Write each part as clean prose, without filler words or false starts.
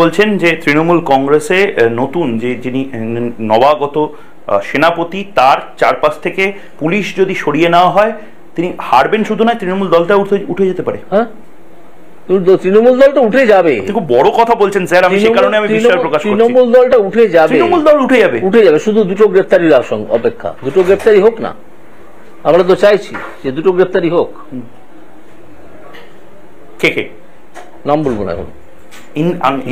বলছেন যে তৃণমূল কংগ্রেসে নতুন যিনি নবাগত সেনাপতি তার চারপাশ থেকে পুলিশ যদি সরিয়ে নেওয়া হয় তিনি হারবেন, শুধু নয় তৃণমূল দলটা উঠে যেতে পারে। হ্যাঁ, তৃণমূল দলটা উঠে যাবে। খুব বড় কথা বলছেন স্যার, আমি সেই কারণে আমি বিশ্বাস প্রকাশ করছি। তৃণমূল দলটা উঠে যাবে, তৃণমূল দল উঠে যাবে, শুধু দুটো গ্রেপ্তারির অপেক্ষা। দুটো গ্রেপ্তারি হোক না, আমরা তো চাইছি যে দুটো গ্রেপ্তারি হোক। কে নাম বলবো না এখন,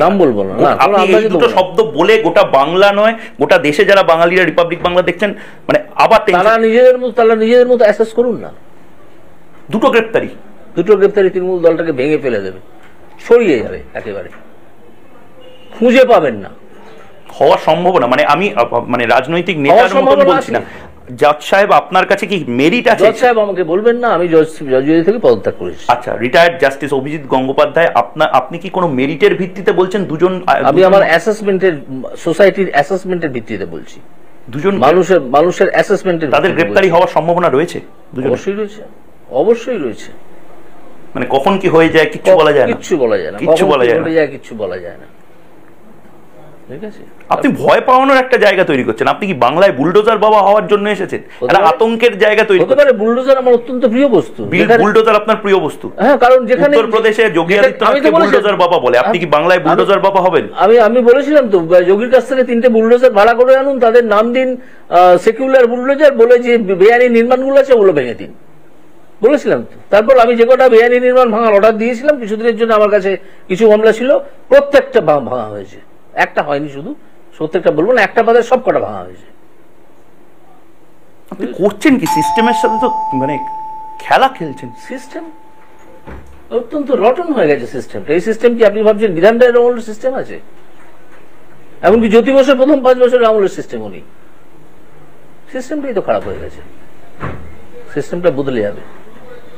নাম বলবো না। আপনি এই দুটো শব্দ বলে গোটা বাংলা নয় গোটা দেশে যারা বাঙালিরা রিপাবলিক বাংলা দেখছেন, মানে আবার তারা নিজেদের মতো অ্যাসেস করুন না। দুটো গ্রেপ্তারি তৃণমূল দলটাকে ভেঙে ফেলে দেবে, সরিয়ে যাবে, একেবারে খুঁজে পাবেন না। হওয়া সম্ভব না, মানে আমি মানে রাজনৈতিক নেতার মতন বলছি না। জজ সাহেব আপনার কাছে কি মেরিট আছে? জজ সাহেব আমাকে বলবেন না, আমি জজ থেকে পদত্যাগ করেছি। আচ্ছা, রিটায়ার্ড জাস্টিস অভিজিৎ গঙ্গোপাধ্যায়, আপনি কি কোনো মেরিটের ভিত্তিতে বলছেন? দুজন, আমি আমার অ্যাসেসমেন্টের, সোসাইটির অ্যাসেসমেন্টের ভিত্তিতে বলছি। দুজন মানুষের অ্যাসেসমেন্টের, তাদের গ্রেপ্তারি হওয়ার সম্ভাবনা রয়েছে? অবশ্যই রয়েছে, অবশ্যই রয়েছে। মানে কখন কি হয়ে যায় কিচ্ছু বলা যায় না, কিচ্ছু বলা যায় না, কিচ্ছু বলা যায় না, কিচ্ছু বলা যায় না। ঠিক আছে, আপনি ভয় পাওয়ানোর একটা জায়গা তৈরি করছেন। আপনি কি বাংলায় বুলডোজার বাবা হওয়ার জন্য এসেছেন? একটা আতঙ্কের জায়গা তৈরি হতে পারে। বুলডোজার আমার অত্যন্ত প্রিয় বস্তু। বুলডোজার আপনার প্রিয় বস্তু? হ্যাঁ, কারণ যেখানে উত্তরপ্রদেশে যোগী আদিত্যনাথকে বুলডোজার বাবা বলে, আপনি কি বাংলায় বুলডোজার বাবা হবেন? আমি বলেছিলাম তো, যোগীর কাছ থেকে 3টে বুলডোজার ভাড়া করে আনুন, তাদের নাম দিন সেকুলার বুলডোজার, বলে যে বেআইনি নির্মাণগুলো আছে ওগুলো ভেঙে দিন, বলেছিলাম তো। তারপর আমি যে কটা বেআইনি নির্মাণ ভাঙার অর্ডার দিয়েছিলাম কিছুদিনের জন্য, আমার কাছে কিছু মামলা ছিল, প্রত্যেকটা ভাঙা হয়েছে। একটা হয়নি, শুধু প্রত্যেকটা বলবো না, একটা বাদে সব কটা ভাঙা হয়েছে। আপনি করছেন কি সিস্টেমের সাথে? তো মানে খেলা খেলছেন। সিস্টেম অত্যন্ত রটন হয়ে গেছে সিস্টেমটা। এই সিস্টেম কি আপনি ভাবছেন বিধান রায়ের আমলের সিস্টেম আছে? এমনকি জ্যোতি বসুর প্রথম 5 বছরের আমলের সিস্টেমও নেই। সিস্টেমটাই তো খারাপ হয়ে গেছে। সিস্টেমটা বদলে যাবে।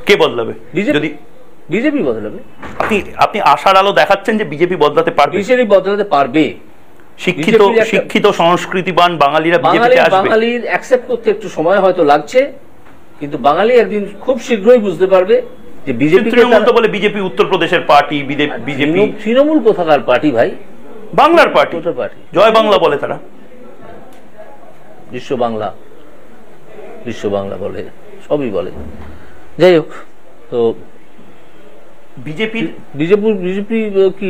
কে বদলাবে? বিজেপি বদলাবে। আপনি আশার আলো দেখাচ্ছেন যে বিজেপি বদলাতে পারবে? বিজেপি বদলাতে পারবে। শিক্ষিত সংস্কৃতিবান বাঙালিরা বিজেপিতে আসবে। বাঙালির অ্যাকসেপ্ট করতে একটু সময় হয়তো লাগছে, কিন্তু বাঙালি একদিন খুব শীঘ্রই বুঝতে পারবে যে বিজেপি। তৃণমূল তো বলে বিজেপি উত্তরপ্রদেশের পার্টি, বিজেপি তৃণমূল কোথাকার পার্টি ভাই? বাংলার পার্টি। জয় বাংলা বলে তারা, বিশ্ব বাংলা বলে, সবই বলে। যাই হোক, তো বিজেপি কি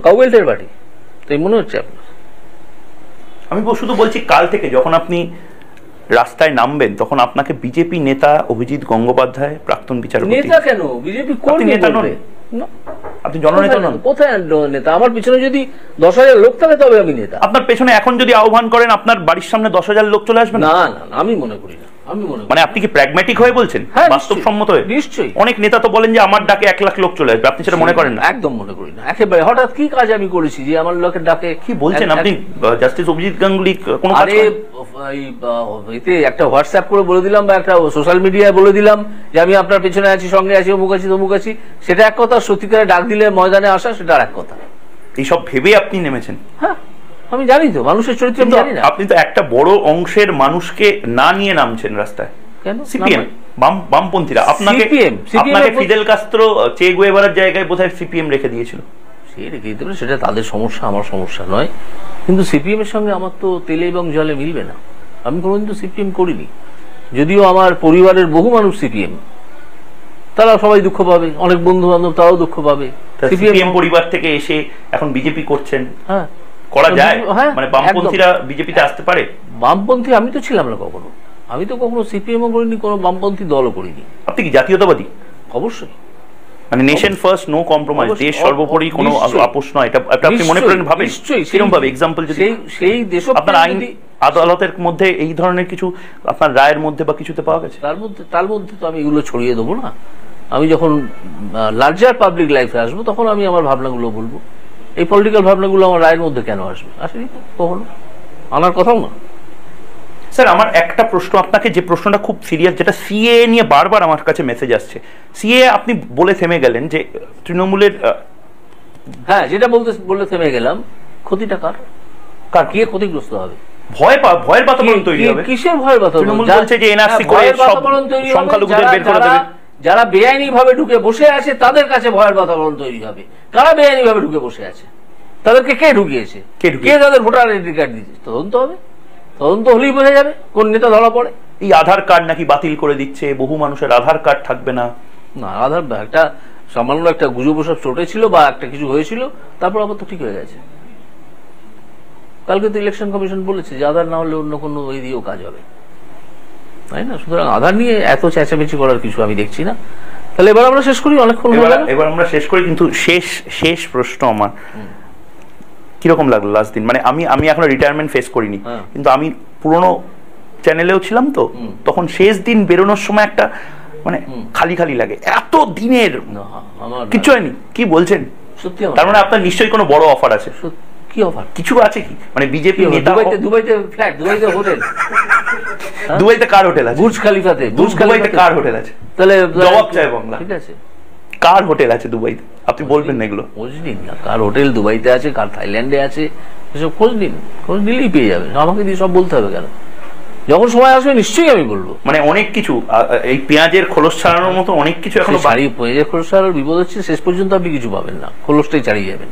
কাউবেল্টের পার্টি তাই মনে হচ্ছে আপনার? আমি শুধু বলছি, কাল থেকে যখন আপনি রাস্তায় নামবেন তখন আপনাকে বিজেপি নেতা অভিজিৎ গঙ্গোপাধ্যায়, প্রাক্তন বিচারপতি। নেতা কেন? বিজেপি কোন নেতা নন? আপনি জননেতা নন? কোথায় নেতা? আমার পিছনে যদি 10,000 লোক থাকে তবে আমি নেতা। আপনার পেছনে এখন যদি আহ্বান করেন আপনার বাড়ির সামনে 10,000 লোক চলে আসবে? না, আমি মনে করি না। মানে আপনি কি প্র্যাগম্যাটিক হয়ে বলছেন, বাস্তবসম্মত হয়ে? নিশ্চয়ই। অনেক নেতা তো বলেন যে আমার ডাকে 1 লাখ লোক চলে আসবে, আপনি সেটা মনে করেন না? একদম মনে করি না, একেবারে। হঠাৎ কি কাজ আমি করেছি যে আমার লোকের ডাকে? কি বলছেন আপনি? জাস্টিস অভিজিৎ গাঙ্গুলি কোনো কাজ করেন? এতে একটা হোয়াটসঅ্যাপ করে বলে দিলাম, বা একটা সোশ্যাল মিডিয়ায় বলে দিলাম যে আমি আপনার পেছনে আছি, সঙ্গে আছি, অমুক আছি, তমুক আছি, সেটা এক কথা। সত্যিকারে ডাক দিলে ময়দানে আসা, সেটা আর এক কথা। এইসব ভেবে আপনি নেমেছেন? হ্যাঁ, আমি জানি তো মানুষের চরিত্র জানি না। আপনি তো একটা বড় অংশের মানুষকে না নিয়ে নামছেন রাস্তায়। কেন? সিপিএম, বামপন্থীরা আপনাকে ফিদেল কাস্ত্রো, চে গুয়েভারার জায়গায় বোধহয় সিপিএম রেখে দিয়েছিল। সেটা তাদের সমস্যা, আমার সমস্যা নয়। কিন্তু সিপিএম এর সঙ্গে আমার তো তেলে এবং জলে মিলবে না। আমি কোনোদিন তো সিপিএম করিনি, যদিও আমার পরিবারের বহু মানুষ সিপিএম। তারা সবাই দুঃখ পাবে, অনেক বন্ধু বান্ধব তারাও দুঃখ পাবে। সিপিএম পরিবার থেকে এসে এখন বিজেপি করছেন, হ্যাঁ, করা যায়? মানে বামপন্থীরা বিজেপিতে আসতে পারে? বামপন্থী আমি তো ছিলাম না কখনো। আমি তো কখনো সিপিএমও করিনি, কোনো বামপন্থী দলও করিনি। আপনি কি জাতীয়তাবাদী? অবশ্যই। মানে নেশন ফার্স্ট, নো কম্প্রোমাইজ, দেশ সর্বোপরি, কোনো আপোষ নয়, এটা আপনি মনে করেন? ভাবেন নিশ্চয়ই সেরকম ভাবে এক্সাম্পল যদি সেই দেশ, আপনার আইন আদালতের মধ্যে এই ধরনের কিছু আপনার রায়ের মধ্যে বা কিছুতে পাওয়া গেছে? তার মধ্যে তো আমি এগুলো ছড়িয়ে দেবো না। আমি যখন লার্জার পাবলিক লাইফে আসবো তখন আমি আমার ভাবনাগুলো বলবো। এই পলিটিক্যাল ভাবনাগুলো আমার রায়ের মধ্যে কেন আসবে? আসেনি তো কখনো, আনার কথাও না। স্যার, আমার একটা প্রশ্ন আপনাকে, যে প্রশ্নটা খুব সিরিয়াস, যেটা সিএ নিয়ে বারবার আমার কাছে মেসেজ আসছে। সিএ আপনি বলে থেমে গেলেন যে তৃণমূলের, হ্যাঁ, যেটা বলে থেমে গেলাম, ক্ষতিটা কার? কে ক্ষতিগ্রস্ত হবে? ভয়ের বাতাবরণ তৈরি হবে। কিসের ভয়ের বাতাবরণ? তৃণমূল বলছে যে এনআরসি করে সব সংখ্যালঘুদের বের করে দেবে। যারা বেআইনি ভাবে ঢুকে বসে আছে তাদের কাছে ভয়ের বাতাবরণ তৈরি হবে। কারা বেআইনি ভাবে ঢুকে বসে আছে? তাদেরকে কে ঢুকিয়েছে, কে তাদের ভোটার আইডেন্টি কার্ড দিয়েছে? তদন্ত হবে, তদন্ত হলেই বোঝা যাবে কোন নেতা ধরা পড়ে। এই আধার কার্ড নাকি বাতিল করে দিচ্ছে, বহু মানুষের আধার কার্ড থাকবে না। না, আধার একটা সামান্য একটা গুজব সব চটেছিল বা একটা কিছু হয়েছিল, তারপর আবার তো ঠিক হয়ে গেছে। কালকে তো ইলেকশন কমিশন বলেছে যে আধার না হলে অন্য কোনো ওই দিয়েও কাজ হবে, তাই না? সুতরাং আধার নিয়ে এত চেঁচামেচি করার কিছু আমি দেখছি না। তাহলে এবার আমরা শেষ করি, অনেকক্ষণ হয়ে গেল। এবার আমরা শেষ করি, কিন্তু শেষ প্রশ্ন আমার, কিরকম লাগলো লাস্ট দিন? মানে আমি এখনো রিটায়ারমেন্ট ফেস করিনি, কিন্তু আমি পুরোনো চ্যানেলেও ছিলাম, তো তখন শেষ দিন বেরোনোর সময় একটা মানে খালি খালি লাগে, এত দিনের কিছু হয়নি। কি বলছেন? সত্যি? তার মানে আপনার নিশ্চয়ই কোনো বড় অফার আছে। কি অফার? কিছু আছে কি? মানে বিজেপি নেতা, দুবাইতে ফ্ল্যাট, দুবাইতে হোটেল, দুবাইতে কার হোটেল আছে? বুর্জ খালিফাতে, দুবাইতে কার হোটেল আছে? তাহলে জবাব চাই বাংলা। ঠিক আছে, কার হোটেল আছে দুবাইতে? আপনি বলবেন না এগুলো? খোঁজ নিন না, কার হোটেল দুবাইতে আছে, কার থাইল্যান্ডে আছে, এসব খোঁজ নিন। খোঁজ নিলেই পেয়ে যাবেন। আমাকে দিয়ে সব বলতে হবে কেন? যখন সময় আসবে নিশ্চয়ই আমি বলবো। মানে অনেক কিছু, এই পেঁয়াজের খোলস ছাড়ানোর মতো অনেক কিছু এখনো। পেঁয়াজের খোলস ছাড়ানোর বিপদ হচ্ছে, শেষ পর্যন্ত আপনি কিছু পাবেন না, খোলসটাই ছাড়িয়ে যাবেন।